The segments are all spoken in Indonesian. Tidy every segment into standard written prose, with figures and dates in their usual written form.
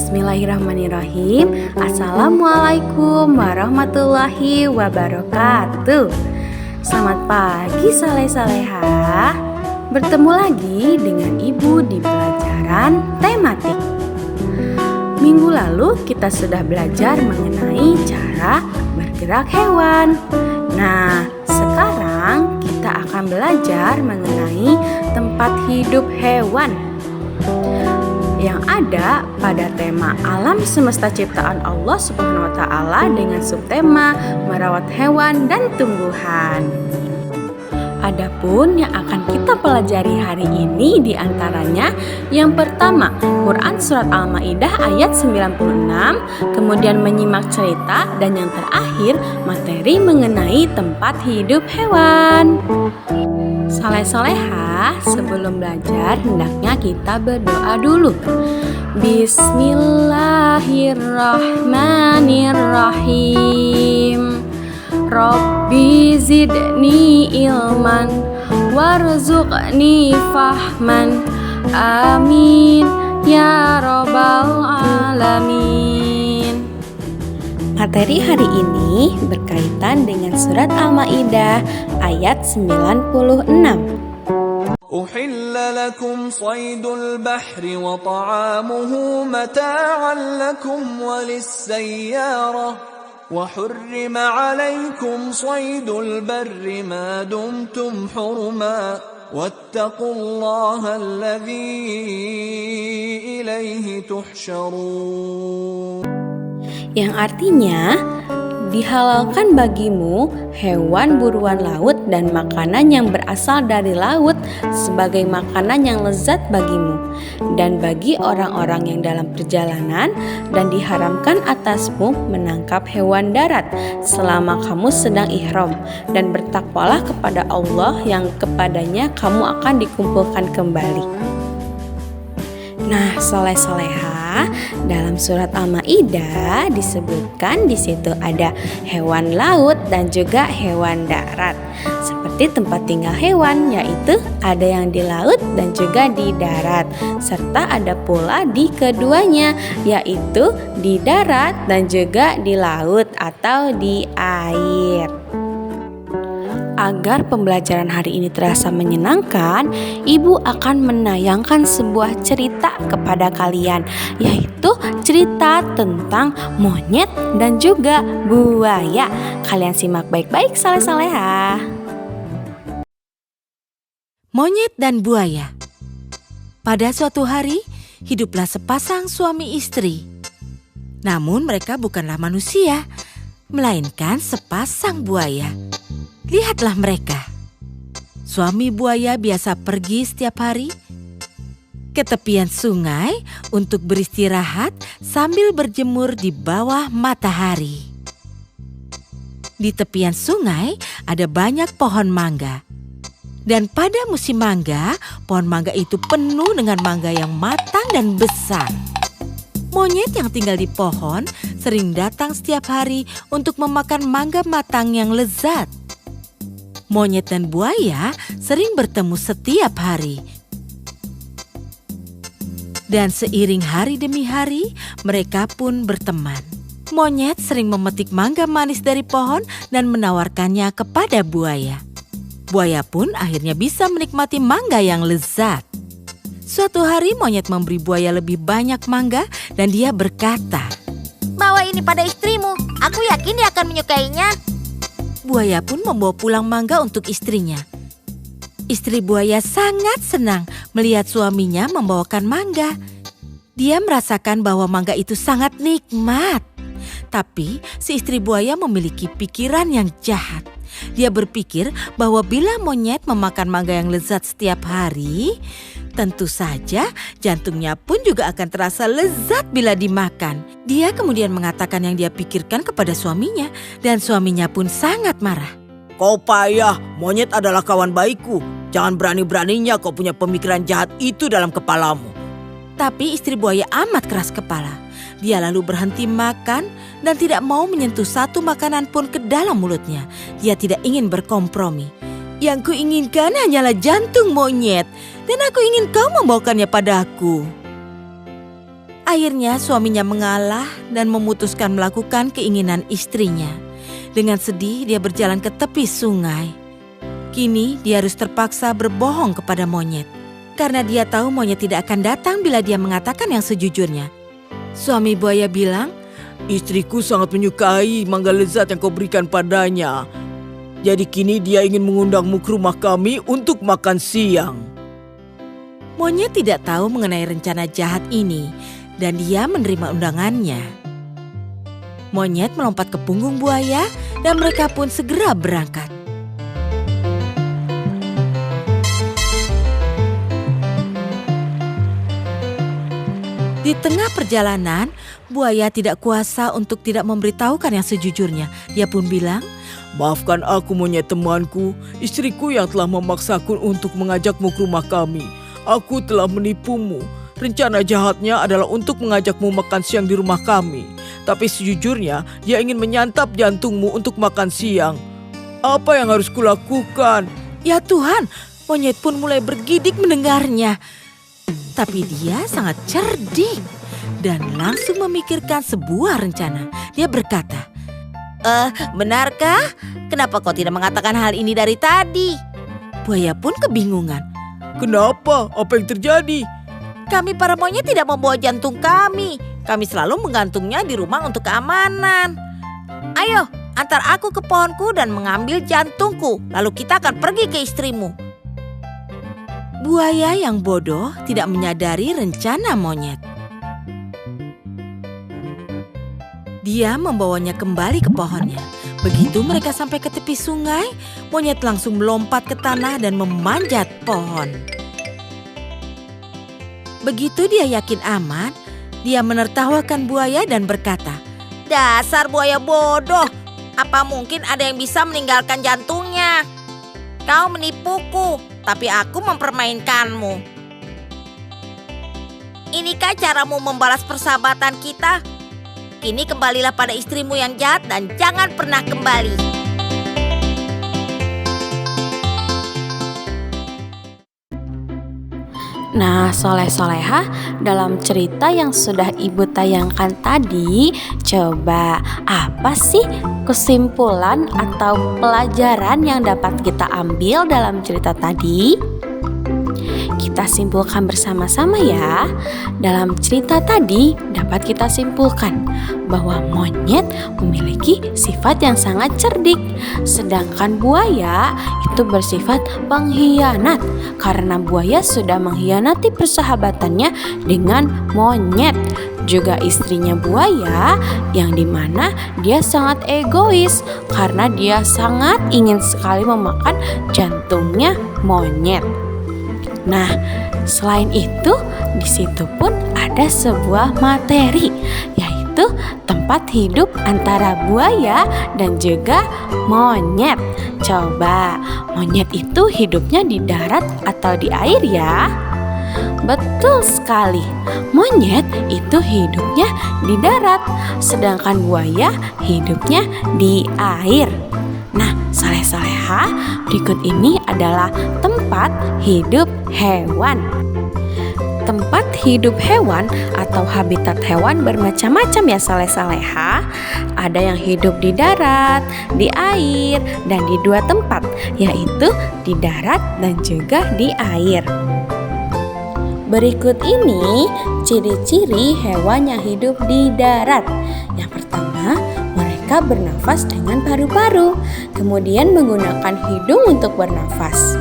Bismillahirrahmanirrahim. Assalamualaikum warahmatullahi wabarakatuh. Selamat pagi saleh-salehah. Bertemu lagi dengan Ibu di pelajaran tematik. Minggu lalu kita sudah belajar mengenai cara bergerak hewan. Nah, sekarang kita akan belajar mengenai tempat hidup hewan yang ada pada tema alam semesta ciptaan Allah Subhanahu wa taala dengan subtema merawat hewan dan tumbuhan. Adapun yang akan kita pelajari hari ini diantaranya yang pertama Quran Surat Al-Maidah ayat 96, kemudian menyimak cerita, dan yang terakhir materi mengenai tempat hidup hewan. Saleh-salehah, sebelum belajar hendaknya kita berdoa dulu. Bismillahirrahmanirrahim. Rabbi zidni ilman warzuqni fahman. Amin ya rabbal alamin. Materi hari ini berkaitan dengan surat Al-Maidah ayat 96. أحل لكم صيد البحر وطعامه متاعا لكم وللسيارة وحرم عليكم صيد البر ما دمتم حرما واتقوا الله الذي إليه تحشرون. Yang artinya dihalalkan bagimu hewan buruan laut dan makanan yang berasal dari laut sebagai makanan yang lezat bagimu dan bagi orang-orang yang dalam perjalanan, dan diharamkan atasmu menangkap hewan darat selama kamu sedang ihram, dan bertakwalah kepada Allah yang kepadanya kamu akan dikumpulkan kembali. Nah, soleh-solehah, dalam surat Al-Maidah disebutkan di situ ada hewan laut dan juga hewan darat. Seperti tempat tinggal hewan, yaitu ada yang di laut dan juga di darat, serta ada pula di keduanya, yaitu di darat dan juga di laut atau di air. Agar pembelajaran hari ini terasa menyenangkan, Ibu akan menayangkan sebuah cerita kepada kalian, yaitu cerita tentang monyet dan juga buaya. Kalian simak baik-baik saleh-salehah. Monyet dan buaya. Pada suatu hari, hiduplah sepasang suami istri. Namun mereka bukanlah manusia, melainkan sepasang buaya. Lihatlah mereka. Suami buaya biasa pergi setiap hari ke tepian sungai untuk beristirahat sambil berjemur di bawah matahari. Di tepian sungai ada banyak pohon mangga. Dan pada musim mangga, pohon mangga itu penuh dengan mangga yang matang dan besar. Monyet yang tinggal di pohon sering datang setiap hari untuk memakan mangga matang yang lezat. Monyet dan buaya sering bertemu setiap hari. Dan seiring hari demi hari, mereka pun berteman. Monyet sering memetik mangga manis dari pohon dan menawarkannya kepada buaya. Buaya pun akhirnya bisa menikmati mangga yang lezat. Suatu hari monyet memberi buaya lebih banyak mangga dan dia berkata, "Bawa ini pada istrimu, aku yakin dia akan menyukainya." Buaya pun membawa pulang mangga untuk istrinya. Istri buaya sangat senang melihat suaminya membawakan mangga. Dia merasakan bahwa mangga itu sangat nikmat. Tapi si istri buaya memiliki pikiran yang jahat. Dia berpikir bahwa bila monyet memakan mangga yang lezat setiap hari, tentu saja jantungnya pun juga akan terasa lezat bila dimakan. Dia kemudian mengatakan yang dia pikirkan kepada suaminya, dan suaminya pun sangat marah. "Kau payah, monyet adalah kawan baikku. Jangan berani-beraninya kau punya pemikiran jahat itu dalam kepalamu." Tapi istri buaya amat keras kepala. Dia lalu berhenti makan dan tidak mau menyentuh satu makanan pun ke dalam mulutnya. Dia tidak ingin berkompromi. "Yang kuinginkan hanyalah jantung monyet, dan aku ingin kau membawakannya padaku." Akhirnya suaminya mengalah dan memutuskan melakukan keinginan istrinya. Dengan sedih dia berjalan ke tepi sungai. Kini dia harus terpaksa berbohong kepada monyet. Karena dia tahu monyet tidak akan datang bila dia mengatakan yang sejujurnya. Suami buaya bilang, Istriku sangat menyukai mangga lezat yang kau berikan padanya. Jadi kini dia ingin mengundangmu ke rumah kami untuk makan siang. monyet tidak tahu mengenai rencana jahat ini dan dia menerima undangannya. Monyet melompat ke punggung buaya dan mereka pun segera berangkat. Di tengah perjalanan, buaya tidak kuasa untuk tidak memberitahukan yang sejujurnya. Dia pun bilang, Maafkan aku monyet temanku, istriku yang telah memaksaku untuk mengajakmu ke rumah kami. Aku telah menipumu. Rencana jahatnya adalah untuk mengajakmu makan siang di rumah kami. Tapi sejujurnya, dia ingin menyantap jantungmu untuk makan siang. Apa yang harus kulakukan? Ya Tuhan, monyet pun mulai bergidik mendengarnya. Tapi dia sangat cerdik dan langsung memikirkan sebuah rencana. Dia berkata, Benarkah? Kenapa kau tidak mengatakan hal ini dari tadi? buaya pun kebingungan. Kenapa? Apa yang terjadi? Kami para monyet tidak membawa jantung kami. Kami selalu menggantungnya di rumah untuk keamanan. Ayo, antar aku ke pohonku dan mengambil jantungku. Lalu kita akan pergi ke istrimu. Buaya yang bodoh tidak menyadari rencana monyet. Dia membawanya kembali ke pohonnya. Begitu mereka sampai ke tepi sungai, monyet langsung melompat ke tanah dan memanjat pohon. Begitu dia yakin aman, dia menertawakan buaya dan berkata, Dasar buaya bodoh. Apa mungkin ada yang bisa meninggalkan jantungnya? Kau menipuku, tapi aku mempermainkanmu. Inikah caramu membalas persahabatan kita? Kini kembalilah pada istrimu yang jahat dan jangan pernah kembali. Nah, soleh-soleha, dalam cerita yang sudah ibu tayangkan tadi, coba apa sih kesimpulan atau pelajaran yang dapat kita ambil dalam cerita tadi? Kita simpulkan bersama-sama ya. Dalam cerita tadi dapat kita simpulkan bahwa monyet memiliki sifat yang sangat cerdik, sedangkan buaya itu bersifat pengkhianat karena buaya sudah mengkhianati persahabatannya dengan monyet. Juga istrinya buaya yang dimana dia sangat egois karena dia sangat ingin sekali memakan jantungnya monyet. Nah, selain itu, di situ pun ada sebuah materi, yaitu tempat hidup antara buaya dan juga monyet. Coba, monyet itu hidupnya di darat atau di air ya? Betul sekali, monyet itu hidupnya di darat, sedangkan buaya hidupnya di air. Nah, soleh-soleha, berikut ini adalah tempat hidup hewan. Tempat hidup hewan atau habitat hewan bermacam-macam ya soleh-soleha. Ada yang hidup di darat, di air, dan di dua tempat, yaitu di darat dan juga di air. Berikut ini ciri-ciri hewan yang hidup di darat. Yang pertama, mereka bernafas dengan paru-paru, kemudian menggunakan hidung untuk bernafas.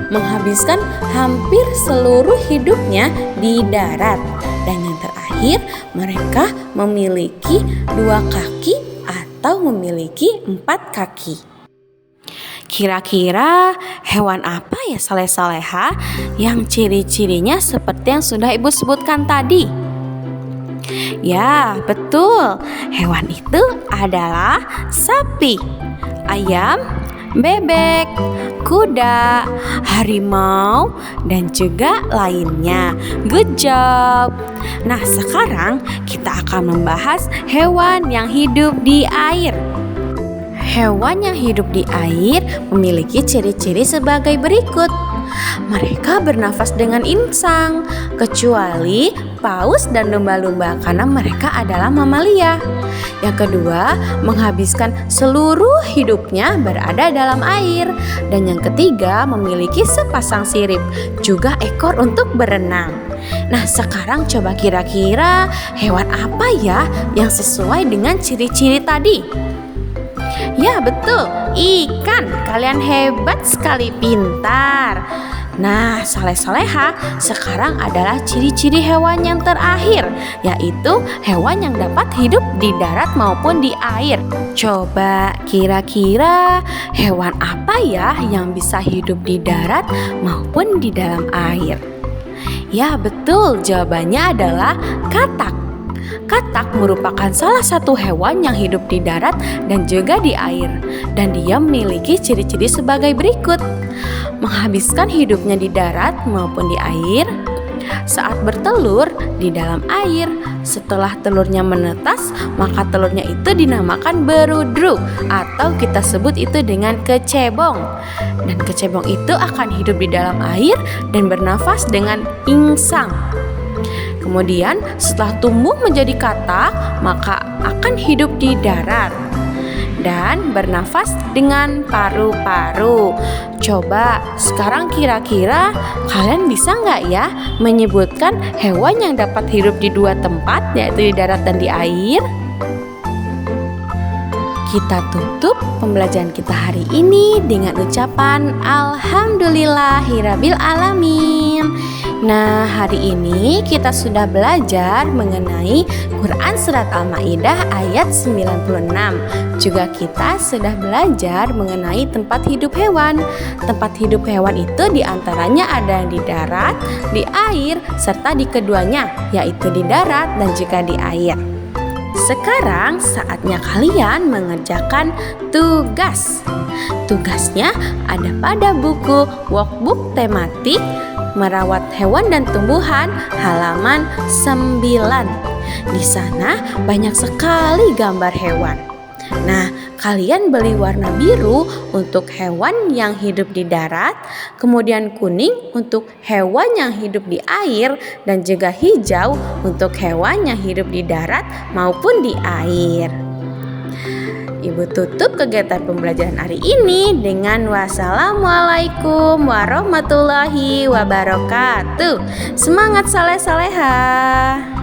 Menghabiskan hampir seluruh hidupnya di darat. Dan yang terakhir, mereka memiliki 2 kaki atau memiliki 4 kaki. Kira-kira hewan apa ya soleh-soleha yang ciri-cirinya seperti yang sudah ibu sebutkan tadi? Ya, betul. Hewan itu adalah sapi, ayam, bebek, kuda, harimau, dan juga lainnya. Good job. Nah, sekarang kita akan membahas hewan yang hidup di air. Hewan yang hidup di air memiliki ciri-ciri sebagai berikut. Mereka bernafas dengan insang, kecuali paus dan lumba-lumba karena mereka adalah mamalia. Yang kedua, menghabiskan seluruh hidupnya berada dalam air. Dan yang ketiga, memiliki sepasang sirip, juga ekor untuk berenang. Nah, sekarang coba kira-kira hewan apa ya yang sesuai dengan ciri-ciri tadi? Ya, betul, ikan. Kalian hebat sekali, pintar. Nah, soleh-soleha, sekarang adalah ciri-ciri hewan yang terakhir, yaitu hewan yang dapat hidup di darat maupun di air. Coba kira-kira hewan apa ya yang bisa hidup di darat maupun di dalam air? Ya, betul, jawabannya adalah katak. Katak merupakan salah satu hewan yang hidup di darat dan juga di air. Dan dia memiliki ciri-ciri sebagai berikut. Menghabiskan hidupnya di darat maupun di air. Saat bertelur di dalam air. Setelah telurnya menetas, maka telurnya itu dinamakan berudruk, atau kita sebut itu dengan kecebong. Dan kecebong itu akan hidup di dalam air dan bernafas dengan insang. Kemudian setelah tumbuh menjadi katak, maka akan hidup di darat dan bernafas dengan paru-paru. Coba sekarang kira-kira kalian bisa nggak ya menyebutkan hewan yang dapat hidup di dua tempat, yaitu di darat dan di air? Kita tutup pembelajaran kita hari ini dengan ucapan Alhamdulillahirabbil alamin. Nah, hari ini kita sudah belajar mengenai Quran Surat Al-Ma'idah ayat 96. Juga kita sudah belajar mengenai tempat hidup hewan. Tempat hidup hewan itu diantaranya ada di darat, di air, serta di keduanya, yaitu di darat dan juga di air. Sekarang saatnya kalian mengerjakan tugas. Tugasnya ada pada buku workbook tematik Merawat Hewan dan Tumbuhan halaman 9. Di sana banyak sekali gambar hewan. Nah, kalian beli warna biru untuk hewan yang hidup di darat, kemudian kuning untuk hewan yang hidup di air, dan juga hijau untuk hewan yang hidup di darat maupun di air. Ibu tutup kegiatan pembelajaran hari ini dengan wassalamualaikum warahmatullahi wabarakatuh. Semangat saleh-salehah.